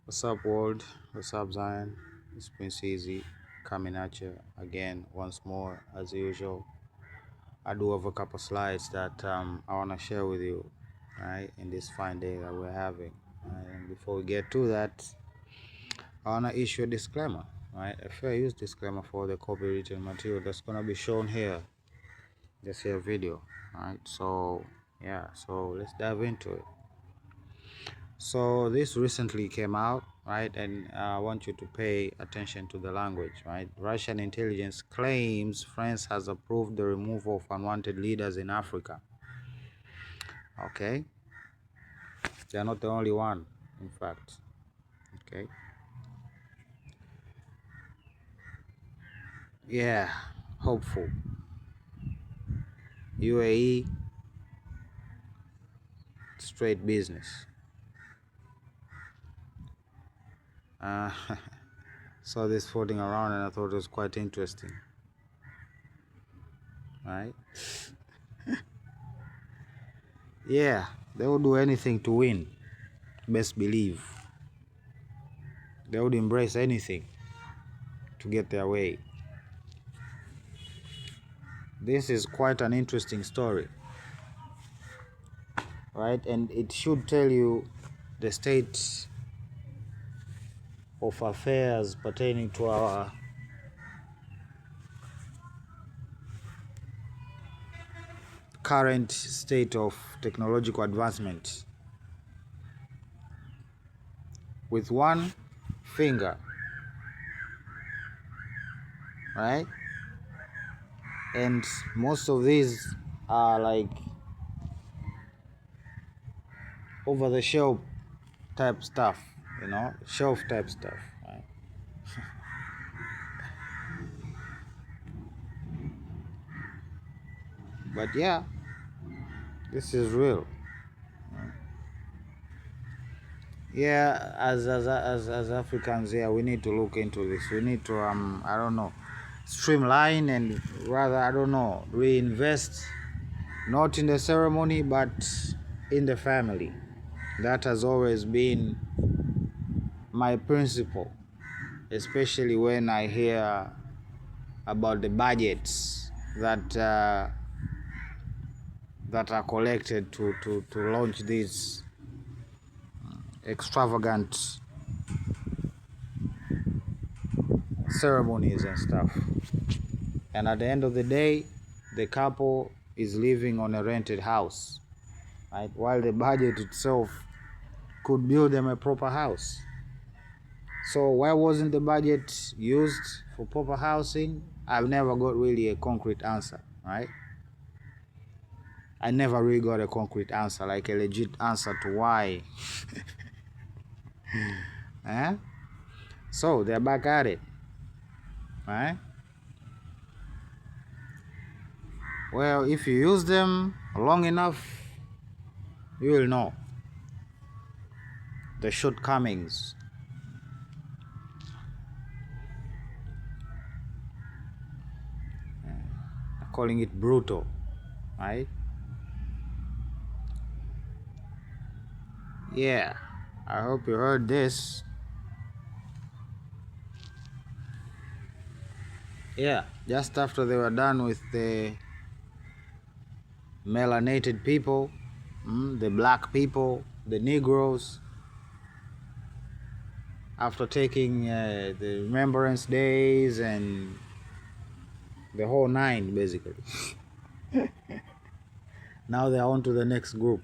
What's up, world? What's up, Zion? It's Prince Easy coming at you again once more, as usual. I do have a couple slides that I want to share with you, right, in this fine day that we're having. And before we get to that, I want to issue a disclaimer, right, a fair use disclaimer for the copywritten material that's going to be shown here, this here video, right? So, yeah, so let's dive into it. So this recently came out, right, and I want you to pay attention to the language, right? Russian intelligence claims France has approved the removal of unwanted leaders in Africa. Okay, they are not the only one, in fact. Okay, yeah, hopeful. UAE, straight business. uh, Saw this floating around and I thought it was quite interesting, right? Yeah, they would do anything to win, best believe. They would embrace anything to get their way. This is quite an interesting story, right? And it should tell you the state of affairs pertaining to our current state of technological advancement. With one finger, right? And most of these are like over the shelf type stuff, shelf type stuff, right? But yeah, this is real. Yeah, as Africans, yeah, we need to look into this. We need to I don't know, streamline and rather, I don't know, reinvest not in the ceremony but in the family. That has always been my principle, especially when I hear about the budgets that are collected to launch these extravagant ceremonies and stuff. And at the end of the day, the couple is living on a rented house, right? While the budget itself could build them a proper house. So why wasn't the budget used for proper housing? I've never got really a concrete answer, right? I never really got a concrete answer, like a legit answer to why. eh? So they're back at it, right? Well, if you use them long enough, you will know the shortcomings. Calling it brutal, right? Yeah, I hope you heard this. Yeah, just after they were done with the melanated people, the black people, the Negroes, after taking the Remembrance Days and the whole nine, basically. Now they're on to the next group.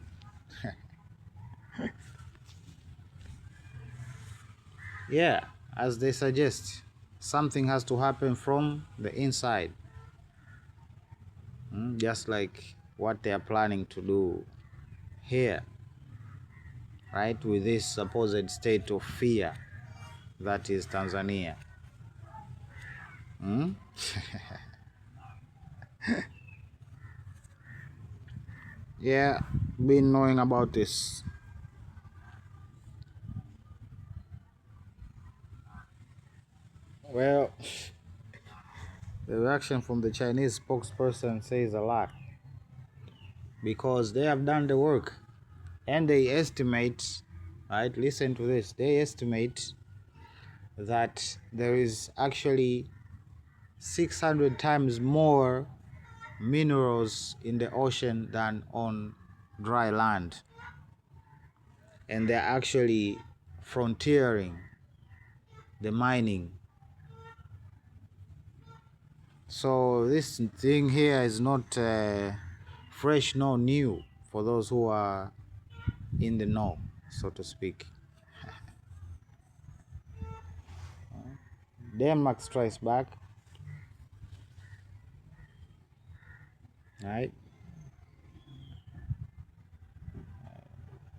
Yeah, as they suggest, something has to happen from the inside. Just like what they are planning to do here, right, with this supposed state of fear that is Tanzania. Yeah, been knowing about this. Well, the reaction from the Chinese spokesperson says a lot, because they have done the work and they estimate right? Listen to this. They estimate that there is actually 600 times more minerals in the ocean than on dry land. And they're actually frontiering the mining. So this thing here is not fresh nor new for those who are in the know, so to speak. Denmark strikes back, right?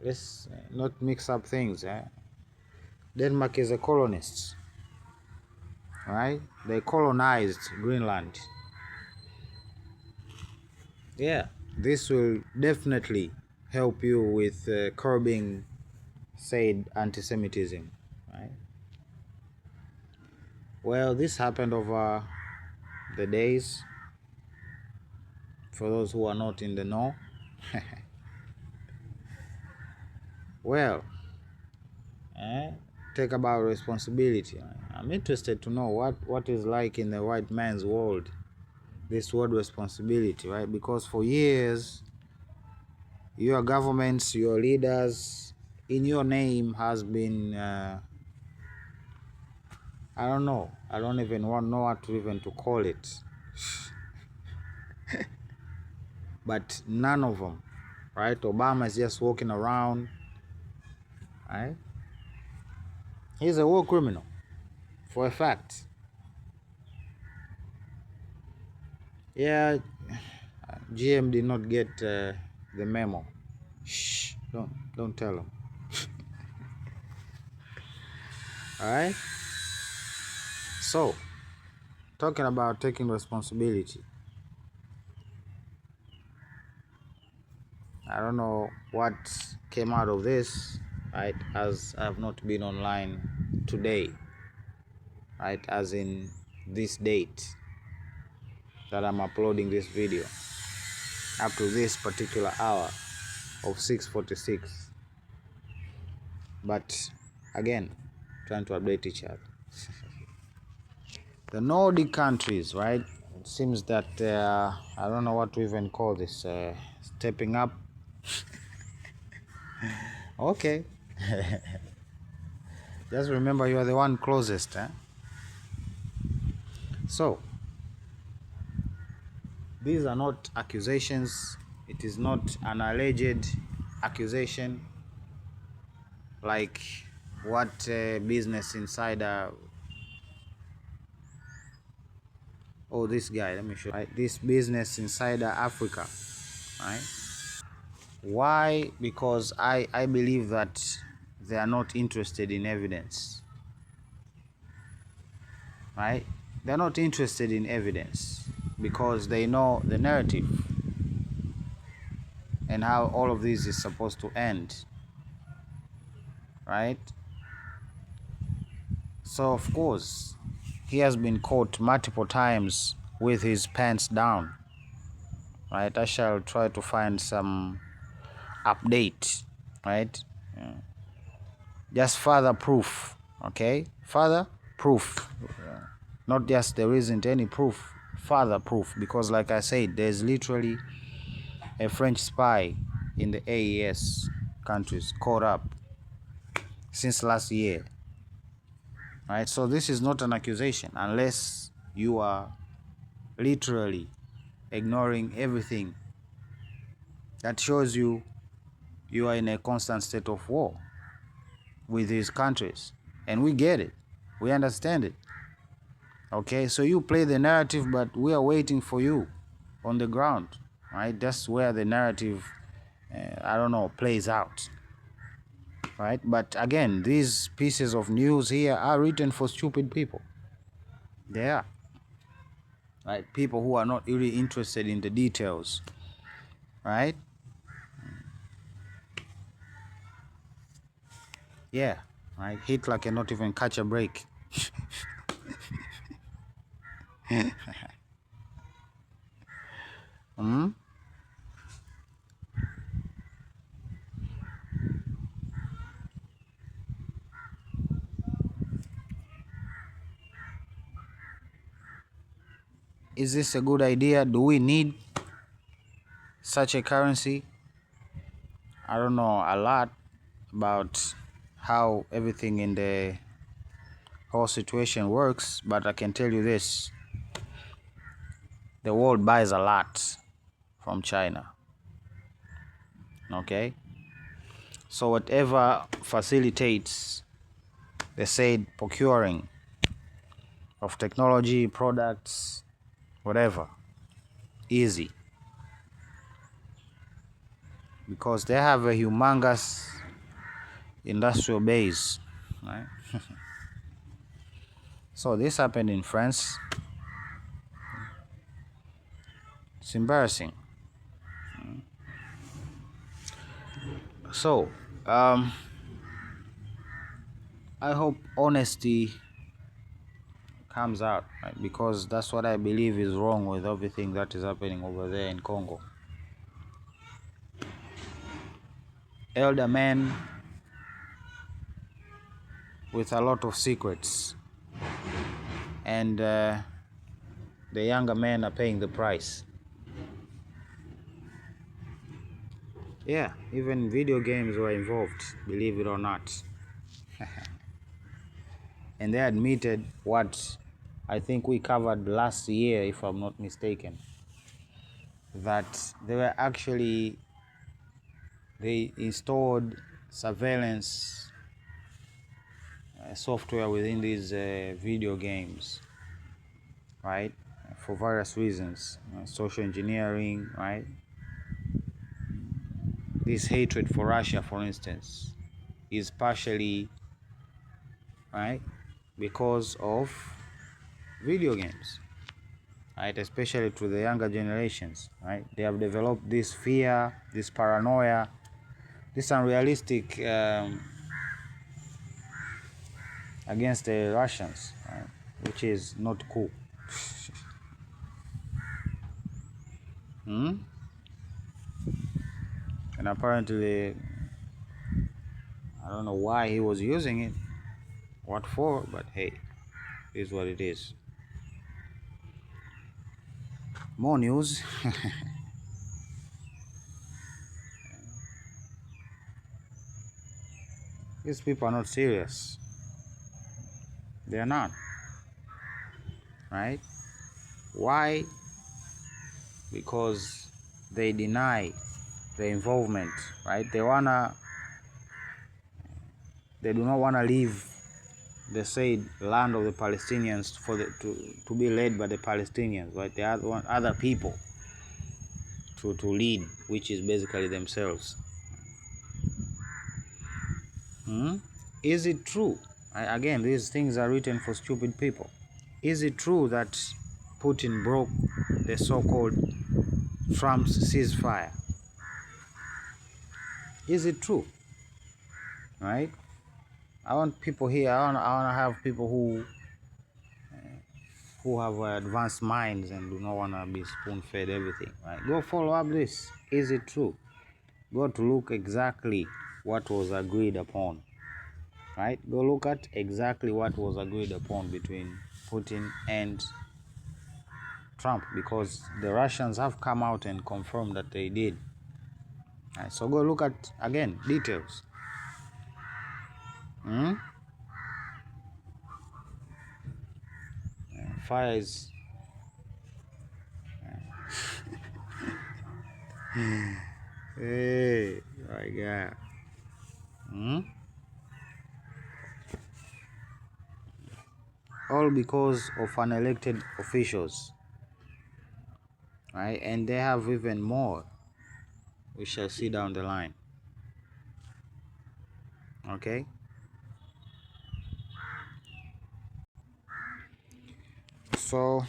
Let's not mix up things. Denmark is a colonist, right? They colonized Greenland. Yeah, this will definitely help you with curbing, said anti-Semitism, right? Well, this happened over the days. For those who are not in the know, well, eh, take about responsibility. I'm interested to know what is like in the white man's world, this word responsibility, right? Because for years, your governments, your leaders, in your name has been, I don't know, I don't even know what to even to call it, but none of them, right? Obama is just walking around, right? He's a war criminal, for a fact. Yeah, GM did not get the memo. Shh, don't tell him. All right. So, talking about taking responsibility. I don't know what came out of this, right? As I have not been online today, right? As in this date that I'm uploading this video, up to this particular hour of 6:46. But again, trying to update each other. The Nordic countries, right? It seems that I don't know what to even call this. Stepping up. Okay. Just remember you are the one closest. So, these are not accusations. It is not an alleged accusation like what Business Insider. Oh, this guy. Let me show you. Right? This Business Insider Africa. Right? Why? Because I believe that they are not interested in evidence. Right? They're not interested in evidence because they know the narrative and how all of this is supposed to end. Right? So, of course, he has been caught multiple times with his pants down. Right? I shall try to find some update. Right? Yeah. Just further proof. Okay? Further proof. Not just there isn't any proof, further proof. Because, like I said, there's literally a French spy in the AES countries caught up since last year. Right? So this is not an accusation unless you are literally ignoring everything that shows you are in a constant state of war with these countries. And we get it. We understand it. Okay, so you play the narrative, but we are waiting for you on the ground. Right? That's where the narrative, I don't know, plays out. Right? But again, these pieces of news here are written for stupid people. They are. Right? People who are not really interested in the details. Right? Yeah. Right? Hitler cannot even catch a break. Hmm? Is this a good idea? Do we need such a currency? I don't know a lot about how everything in the whole situation works, but I can tell you this: the world buys a lot from China. Okay, so whatever facilitates the said procuring of technology, products, whatever, easy, because they have a humongous industrial base, right? So this happened in France. It's embarrassing. So I hope honesty comes out, right? Because that's what I believe is wrong with everything that is happening over there in Congo. Elder men with a lot of secrets, and the younger men are paying the price. Yeah, even video games were involved, believe it or not. And they admitted what I think we covered last year, if I'm not mistaken, that they installed surveillance software within these video games, right? For various reasons, social engineering, right? This hatred for Russia, for instance, is partially, right, because of video games, right? Especially to the younger generations, right? They have developed this fear, this paranoia, this unrealistic against the Russians, right? Which is not cool. And apparently, I don't know why he was using it, what for, but hey, it is what it is. More news. These people are not serious. They are not, right? Why? Because they deny the involvement, right? They do not wanna leave the said land of the Palestinians to be led by the Palestinians, right? They want other people to lead, which is basically themselves. Is it true? Again, these things are written for stupid people. Is it true that Putin broke the so-called Trump's ceasefire? Is it true? Right? I want people here. I want to have people who have advanced minds and do not want to be spoon-fed everything. Right? Go follow up this. Is it true? Go to look exactly what was agreed upon. Right? Go look at exactly what was agreed upon between Putin and Trump, because the Russians have come out and confirmed that they did. Right, so go look at, again, details. Fire is... Hey, my God. All because of unelected officials. Right? And they have even more. We shall see down the line. Okay? So,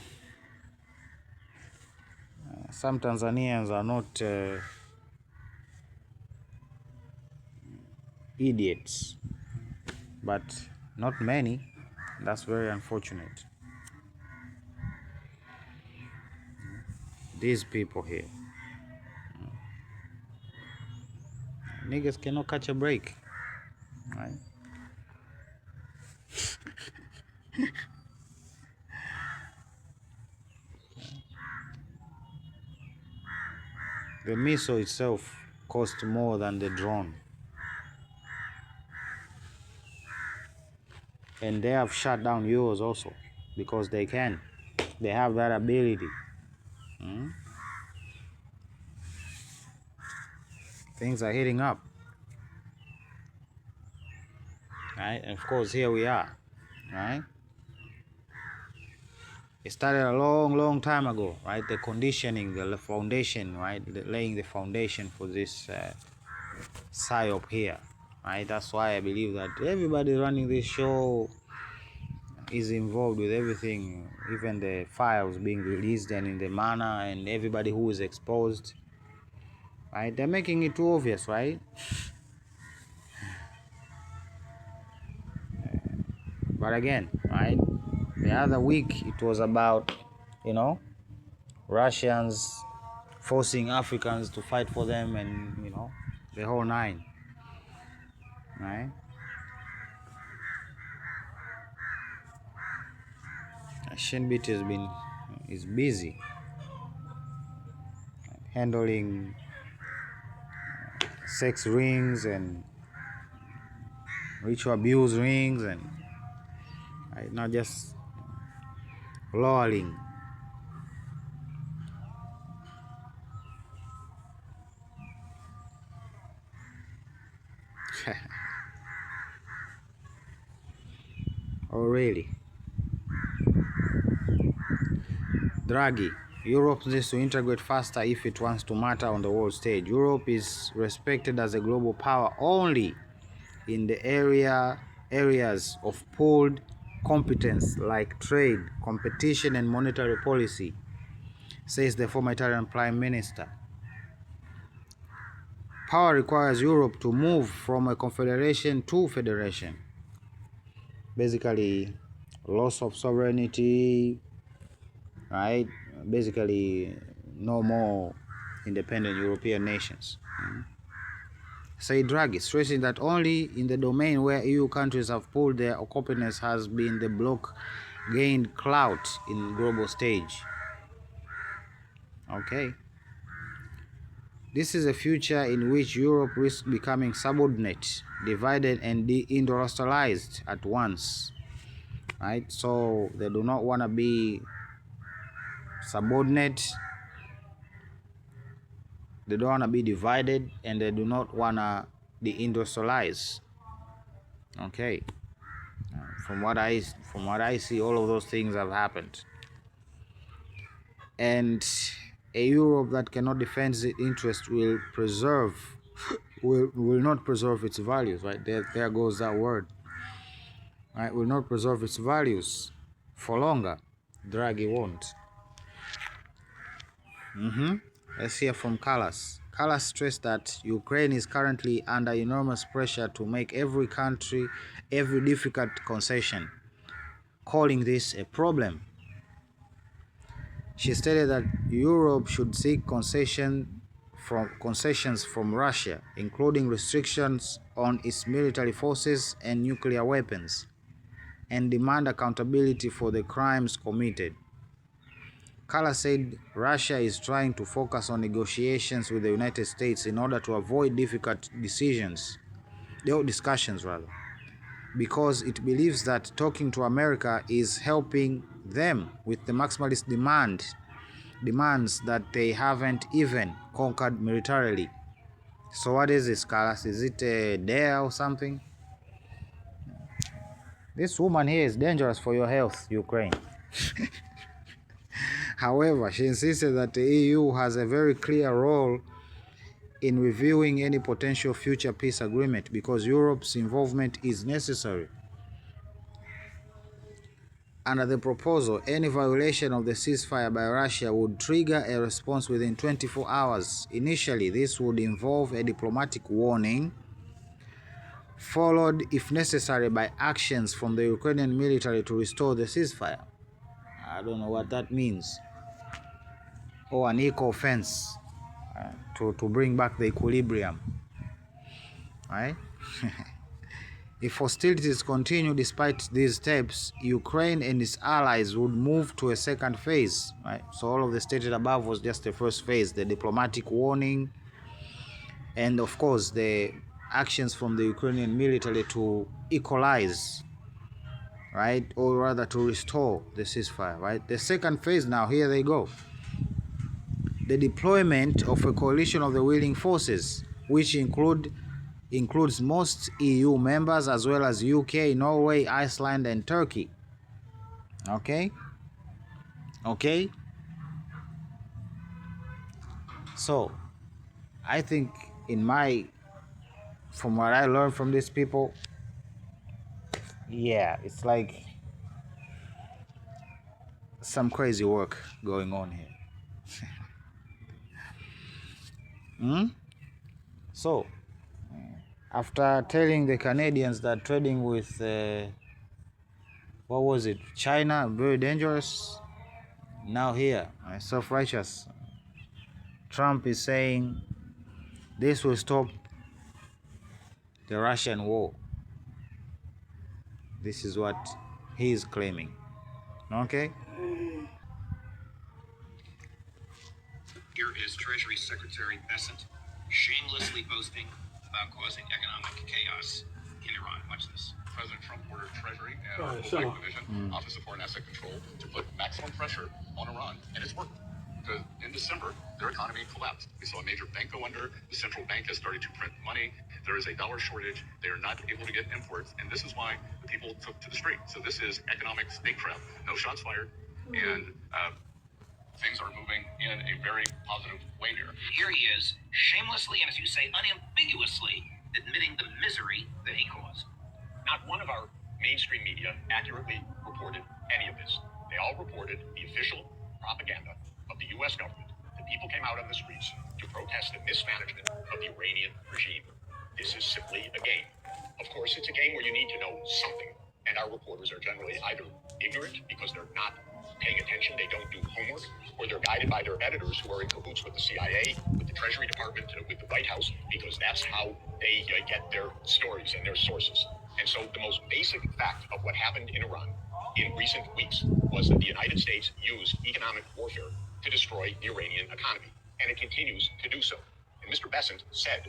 some Tanzanians are not idiots, but not many. That's very unfortunate. These people here, niggas cannot catch a break, right? The missile itself cost more than the drone. And they have shut down yours also because they can. They have that ability. Things are heating up. Right? And of course, here we are. Right? It started a long time ago, right? The conditioning, the foundation, right? Laying the foundation for this psyop here, right? That's why I believe that everybody running this show is involved with everything, even the files being released and in the manner, and everybody who is exposed, right? They're making it too obvious, right? But again, right? The other week it was about, Russians forcing Africans to fight for them, and the whole nine, right? Shinbit is busy handling sex rings and ritual abuse rings, and right, not just lolling. Oh really? Draghi, Europe needs to integrate faster if it wants to matter on the world stage. Europe is respected as a global power only in the areas of pooled competence like trade, competition, and monetary policy, says the former Italian Prime Minister. Power requires Europe to move from a confederation to federation. Basically, loss of sovereignty, right? Basically, no more independent European nations. Said Draghi, stressing that only in the domain where EU countries have pulled their competence has been the bloc gained clout in global stage. Okay. This is a future in which Europe risks becoming subordinate, divided, and deindustrialized at once. Right? So they do not want to be subordinate, they don't want to be divided, and they do not want to deindustrialize. Okay. From what I see, all of those things have happened. And a Europe that cannot defend its interest will not preserve its values, right? There goes that word. Right? Will not preserve its values for longer. Draghi won't. Let's hear from Callas. Callas stressed that Ukraine is currently under enormous pressure to make every difficult concession, calling this a problem. She stated that Europe should seek concessions from Russia, including restrictions on its military forces and nuclear weapons, and demand accountability for the crimes committed. Kala said Russia is trying to focus on negotiations with the United States in order to avoid difficult discussions, because it believes that talking to America is helping them with the maximalist demands that they haven't even conquered militarily. So what is this, Carlos? Is it a dare or something? This woman here is dangerous for your health, Ukraine. However, she insisted that the EU has a very clear role in reviewing any potential future peace agreement because Europe's involvement is necessary. Under the proposal, any violation of the ceasefire by Russia would trigger a response within 24 hours. Initially, this would involve a diplomatic warning, followed, if necessary, by actions from the Ukrainian military to restore the ceasefire. I don't know what that means. Or an eco fence to bring back the equilibrium. Right? If hostilities continue despite these steps, Ukraine and its allies would move to a second phase. Right? So all of the stated above was just the first phase, the diplomatic warning, and of course the actions from the Ukrainian military to equalize, right, or rather to restore the ceasefire. Right? The second phase now, here they go. The deployment of a coalition of the willing forces, which includes most EU members as well as UK, Norway, Iceland, and Turkey. Okay? Okay? So, I think from what I learned from these people, yeah, it's like some crazy work going on here. So, after telling the Canadians that trading with, what was it, China, very dangerous, now here, self-righteous, Trump is saying this will stop the Russian war. This is what he is claiming. Okay? Here is Treasury Secretary Bessent shamelessly boasting about causing economic chaos in Iran. Watch this. President Trump ordered Treasury and OPEC Division, Office of Foreign Asset Control, to put maximum pressure on Iran, and it's worked. Because in December, their economy collapsed. We saw a major bank go under. The central bank has started to print money. There is a dollar shortage. They are not able to get imports, and this is why the people took to the street. So this is economic statecraft. No shots fired, and things are moving in a very positive way here. Here he is, shamelessly and, as you say, unambiguously admitting the misery that he caused. Not one of our mainstream media accurately reported any of this. They all reported the official propaganda of the U.S. government. The people came out on the streets to protest the mismanagement of the Iranian regime. This is simply a game. Of course, it's a game where you need to know something. And our reporters are generally either ignorant because they're not paying attention, they don't do homework, or they're guided by their editors who are in cahoots with the CIA, with the Treasury Department, with the White House, because that's how they get their stories and their sources. And so the most basic fact of what happened in Iran in recent weeks was that the United States used economic warfare to destroy the Iranian economy, and it continues to do so. And Mr. Bessent said,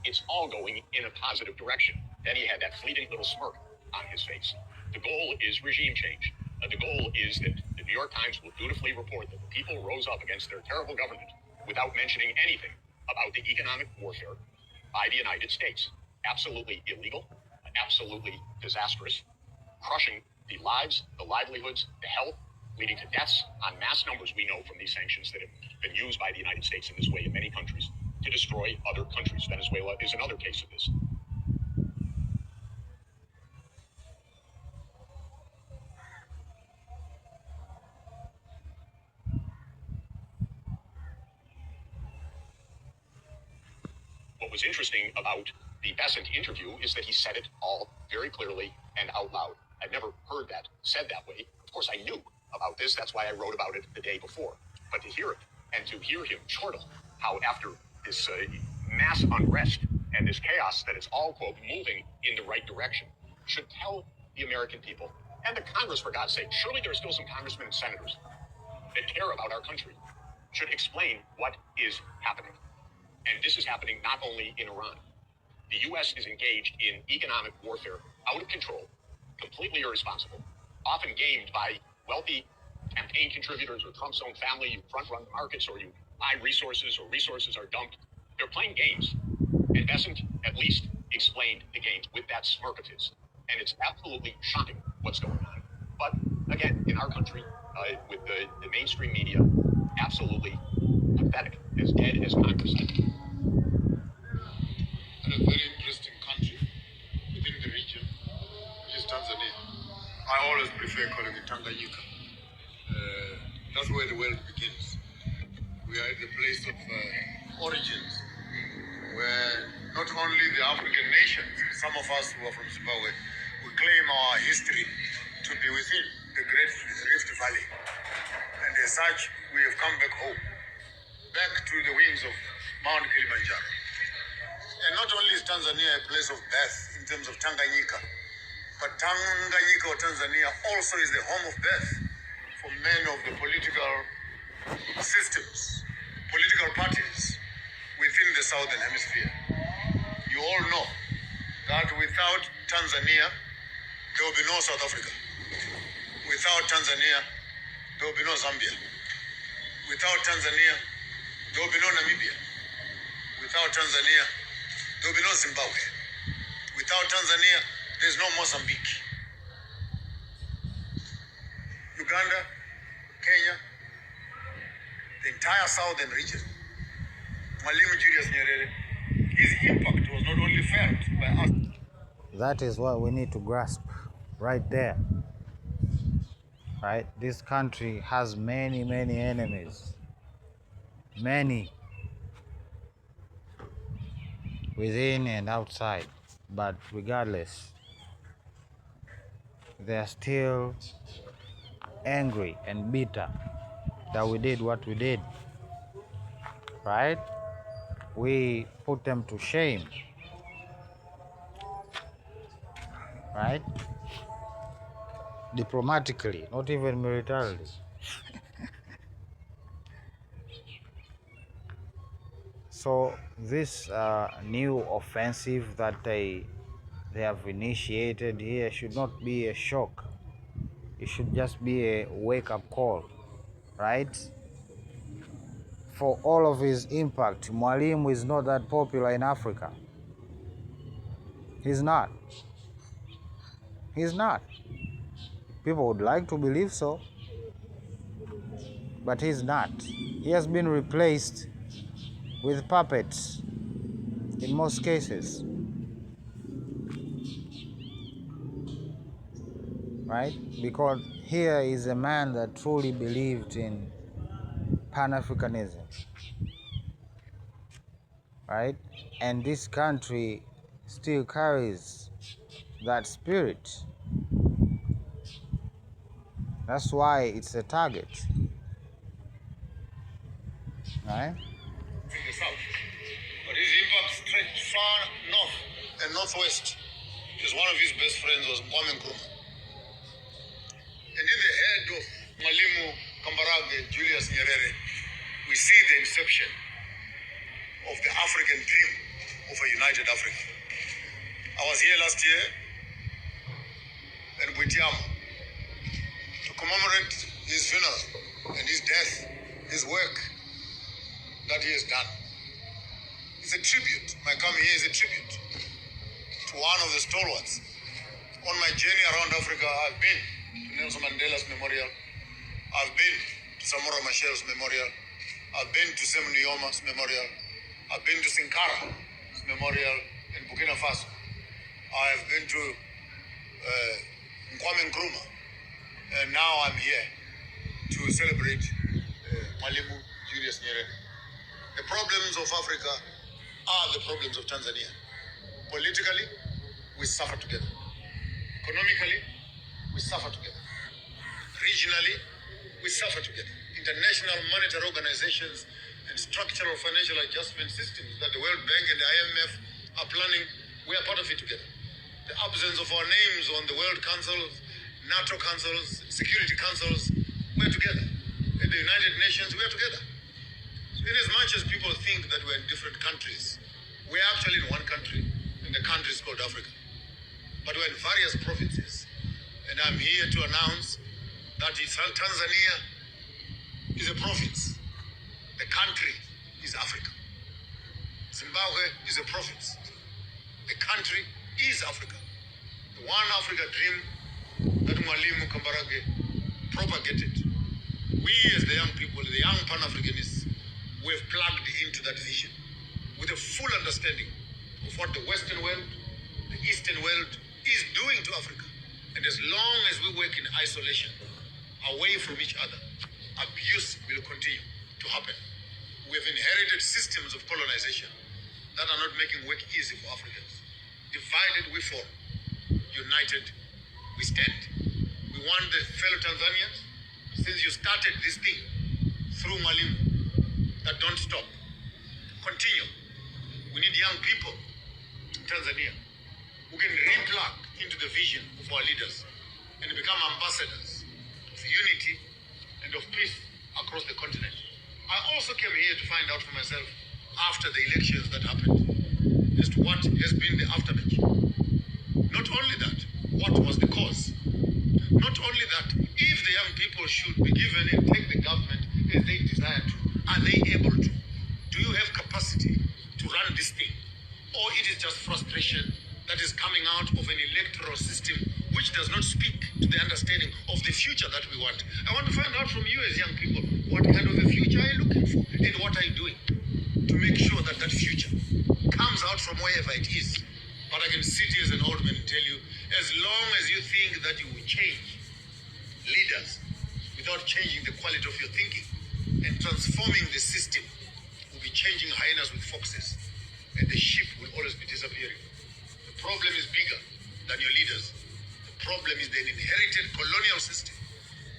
it's all going in a positive direction. Then he had that fleeting little smirk on his face. The goal is regime change. The goal is that the New York Times will dutifully report that the people rose up against their terrible government without mentioning anything about the economic warfare by the United States. Absolutely illegal, absolutely disastrous, crushing the lives, the livelihoods, the health, leading to deaths on mass numbers we know from these sanctions that have been used by the United States in this way in many countries to destroy other countries. Venezuela is another case of this. What was interesting about the Bessent interview is that he said it all very clearly and out loud. I've never heard that said that way. Of course, I knew about this. That's why I wrote about it the day before. But to hear it and to hear him chortle how after this mass unrest and this chaos that it's all, quote, moving in the right direction should tell the American people and the Congress, for God's sake, surely there are still some congressmen and senators that care about our country, should explain what is happening. And this is happening not only in Iran. The U.S. is engaged in economic warfare out of control, completely irresponsible, often gamed by wealthy campaign contributors or Trump's own family. You front-run markets or you buy resources or resources are dumped. They're playing games. And Bessent at least explained the games with that smirk of his. And it's absolutely shocking what's going on. But again, in our country, with the mainstream media, absolutely pathetic, as dead as Congress. And a very interesting country within the region, which is Tanzania. I always prefer calling it Tanganyika. That's where the world begins. We are at the place of origins, where not only the African nations, some of us who are from Zimbabwe, we claim our history to be within the Great Rift Valley. And as such, we have come back home, back to the wings of Mount Kilimanjaro. And not only is Tanzania a place of birth in terms of Tanganyika. But Tanganyika or Tanzania also is the home of birth for many of the political systems, political parties within the Southern Hemisphere. You all know that without Tanzania, there will be no South Africa. Without Tanzania, there will be no Zambia. Without Tanzania, there will be no Namibia. Without Tanzania, there will be no Zimbabwe. Without Tanzania, there's no Mozambique. Uganda, Kenya, the entire southern region. Mwalimu Julius Nyerere, his impact was not only felt by us. That is what we need to grasp right there. Right? This country has many, many enemies. Many. Within and outside. But regardless, they are still angry and bitter that we did what we did. Right? We put them to shame. Right? Diplomatically, not even militarily. So this new offensive that they have initiated here should not be a shock. It should just be a wake-up call, right? For all of his impact, Mwalimu is not that popular in Africa. He's not. He's not. People would like to believe so, but he's not. He has been replaced with puppets in most cases. Right? Because here is a man that truly believed in Pan-Africanism. Right? And this country still carries that spirit. That's why it's a target. Right? In the south. But his impact stretched far north and northwest. Because one of his best friends was Kwame Nkrumah. And in the head of Mwalimu Kambarage Julius Nyerere, we see the inception of the African dream of a united Africa. I was here last year in Butiama to commemorate his funeral and his death, his work that he has done. It's a tribute. My coming here is a tribute to one of the stalwarts. On my journey around Africa, I've been to Nelson Mandela's memorial. I've been to Samora Machel's memorial. I've been to Sem Nuyoma's memorial. I've been to Sinkara's memorial in Burkina Faso. I have been to Kwame Nkrumah. And now I'm here to celebrate Mwalimu Julius Nyerere. The problems of Africa are the problems of Tanzania. Politically, we suffer together. Economically, we suffer together. Regionally, we suffer together. International monetary organizations and structural financial adjustment systems that the World Bank and the IMF are planning, we are part of it together. The absence of our names on the World Councils, NATO councils, security councils, we're together. In the United Nations, we're together. So in as much as people think that we're in different countries, we're actually in one country, and the country is called Africa. But we're in various provinces. And I'm here to announce that Tanzania is a province. The country is Africa. Zimbabwe is a province. The country is Africa. The one Africa dream that Mwalimu Kambarage propagated. We as the young people, the young Pan-Africanists, we have plugged into that vision with a full understanding of what the Western world, the Eastern world is doing to Africa. And as long as we work in isolation, away from each other, abuse will continue to happen. We have inherited systems of colonization that are not making work easy for Africans. Divided we fall, united we stand. We want the fellow Tanzanians, since you started this thing through Mwalimu, that don't stop. Continue. We need young people in Tanzania who can replug into the vision of our leaders and become ambassadors of unity and of peace across the continent. I also came here to find out for myself after the elections that happened as to what has been the aftermath. Not only that, what was the cause? Not only that, if the young people should be given and take the government as they desire to, are they able to? Do you have capacity to run this thing? Or it is just frustration that is coming out of an electoral system which does not speak to the understanding of the future that we want? I want to find out from you as young people, what kind of a future are you looking for? And what are you doing to make sure that that future comes out from wherever it is? But I can sit here as an old man and tell you, as long as you think that you will change leaders without changing the quality of your thinking and transforming the system, will be changing hyenas with foxes, and the sheep will always be disappearing. The problem is bigger than your leaders. The problem is the inherited colonial system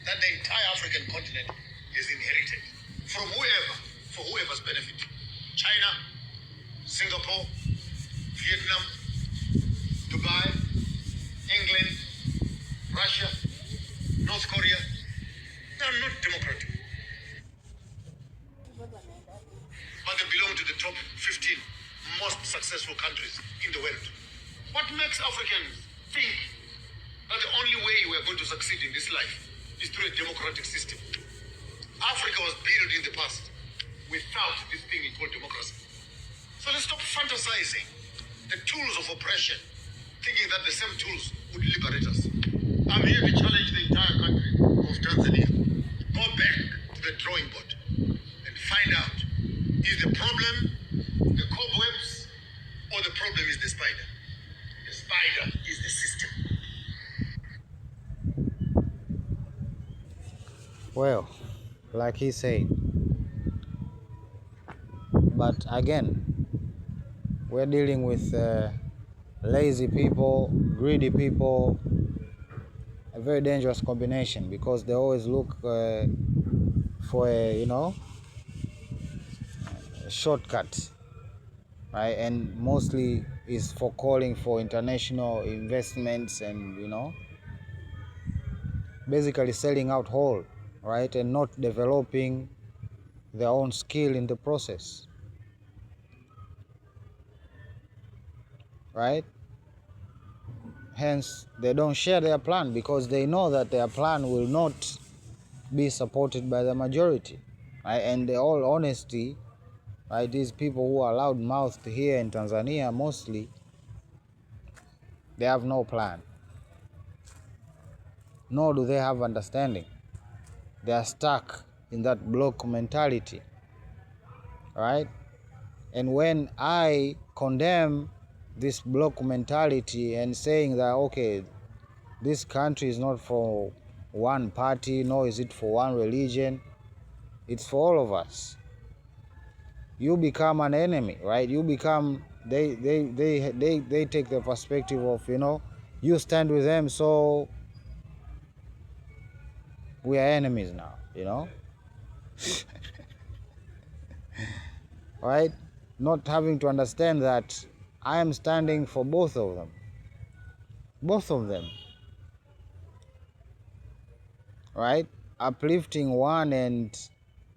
that the entire African continent has inherited from whoever, for whoever's benefit. China, Singapore, Vietnam, Dubai, England, Russia, North Korea, they are not democratic. But they belong to the top 15 most successful countries in the world. What makes Africans think that the only way we are going to succeed in this life is through a democratic system? Africa was built in the past without this thing called democracy. So let's stop fantasizing the tools of oppression, thinking that the same tools would liberate us. I'm here to challenge the entire country of Tanzania. Go back to the drawing board and find out, is the problem the cobwebs or the problem is the spider? The spider is the system. Well, like he said, but again, we're dealing with lazy people, greedy people, a very dangerous combination, because they always look for a, a shortcut, right? And mostly is for calling for international investments and, basically selling out whole, right? And not developing their own skill in the process, right? Hence, they don't share their plan because they know that their plan will not be supported by the majority, right? And in all honesty, right, these people who are loud-mouthed here in Tanzania mostly, they have no plan, nor do they have understanding. They are stuck in that block mentality, right? And when I condemn this block mentality and saying that, okay, this country is not for one party, nor is it for one religion, it's for all of us. You become an enemy, right? You become, they take the perspective of, you stand with them, so we are enemies now, right? Not having to understand that I am standing for both of them, right? Uplifting one and,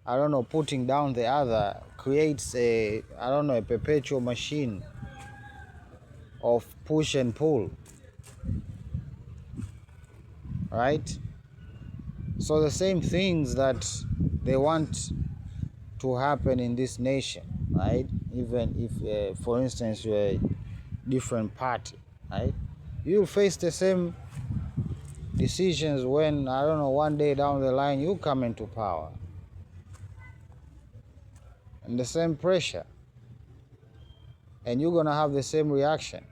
I don't know, putting down the other creates a perpetual machine of push and pull, right? So the same things that they want to happen in this nation, right? Even if, for instance, you're a different party, right? You'll face the same decisions when, I don't know, one day down the line you come into power, and the same pressure, and you're gonna have the same reaction,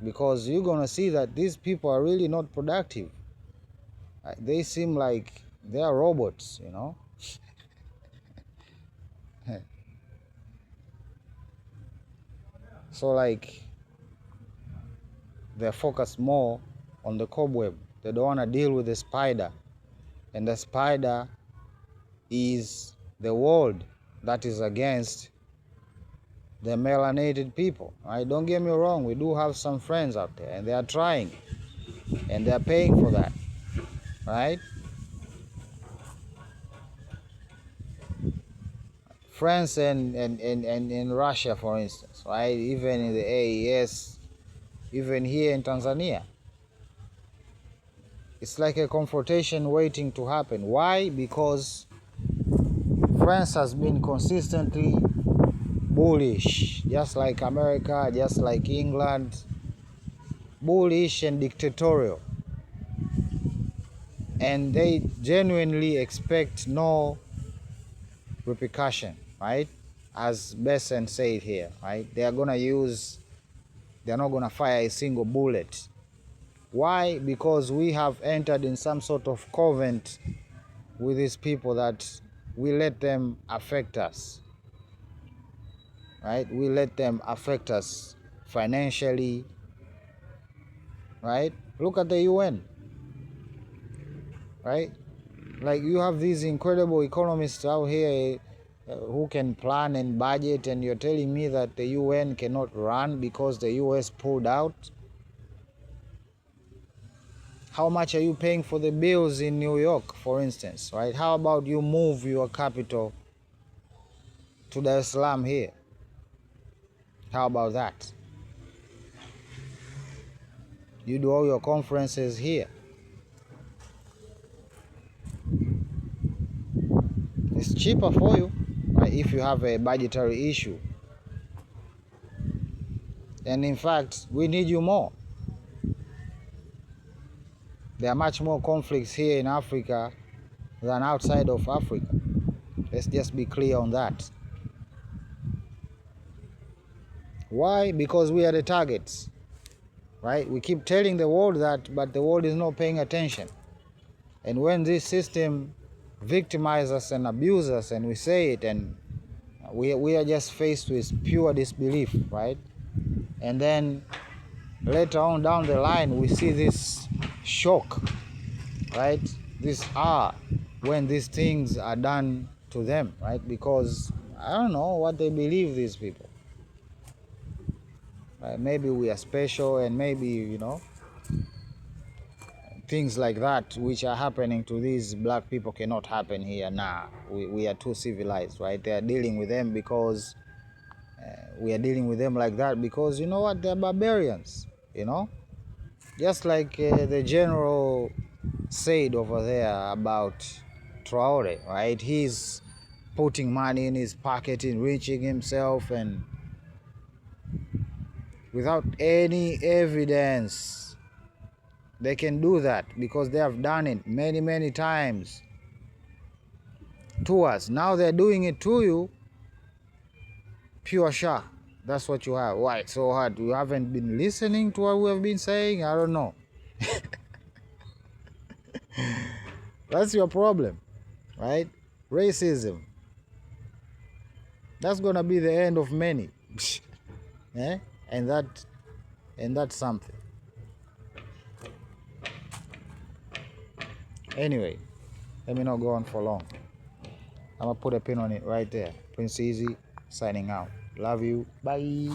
because you're gonna see that these people are really not productive. They seem like they are robots. So like, they're focused more on the cobweb. They don't want to deal with the spider, and the spider is the world that is against the melanated people, right? Don't get me wrong, we do have some friends out there, and they are trying, and they are paying for that, right? France and in Russia, for instance, right? Even in the AES, even here in Tanzania, it's like a confrontation waiting to happen. Why? Because France has been consistently bullish, just like America, just like England, bullish and dictatorial. And they genuinely expect no repercussion, right? As Besson said here, right? They're not gonna fire a single bullet. Why? Because we have entered in some sort of covenant with these people that we let them affect us, right? We let them affect us financially, right? Look at the UN, right? Like, you have these incredible economists out here who can plan and budget, and you're telling me that the UN cannot run because the US pulled out? How much are you paying for the bills in New York, for instance, right? How about you move your capital to Dar es Salaam here? How about that? You do all your conferences here. It's cheaper for you, right, if you have a budgetary issue. And in fact, we need you more. There are much more conflicts here in Africa than outside of Africa. Let's just be clear on that. Why? Because we are the targets, right? We keep telling the world that, but the world is not paying attention. And when this system victimizes us and abuses us, and we say it, and we are just faced with pure disbelief, right? And then later on down the line, we see this shock, right? This when these things are done to them, right? Because I don't know what they believe, these people. Right? Maybe we are special, and maybe, things like that which are happening to these black people cannot happen here. Nah, we are too civilized, right? They are dealing with them because we are dealing with them like that because, you know what, they're barbarians, just like the general said over there about Traore, right? He's putting money in his pocket, enriching himself, and without any evidence. They can do that because they have done it many, many times to us. Now they're doing it to you. Pure shock. That's what you have. Why it's so hard? You haven't been listening to what we have been saying? I don't know. That's your problem, right? Racism. That's gonna be the end of many. Eh? And that's something. Anyway, let me not go on for long. I'm gonna put a pin on it right there. Prince Easy signing out. Love you. Bye.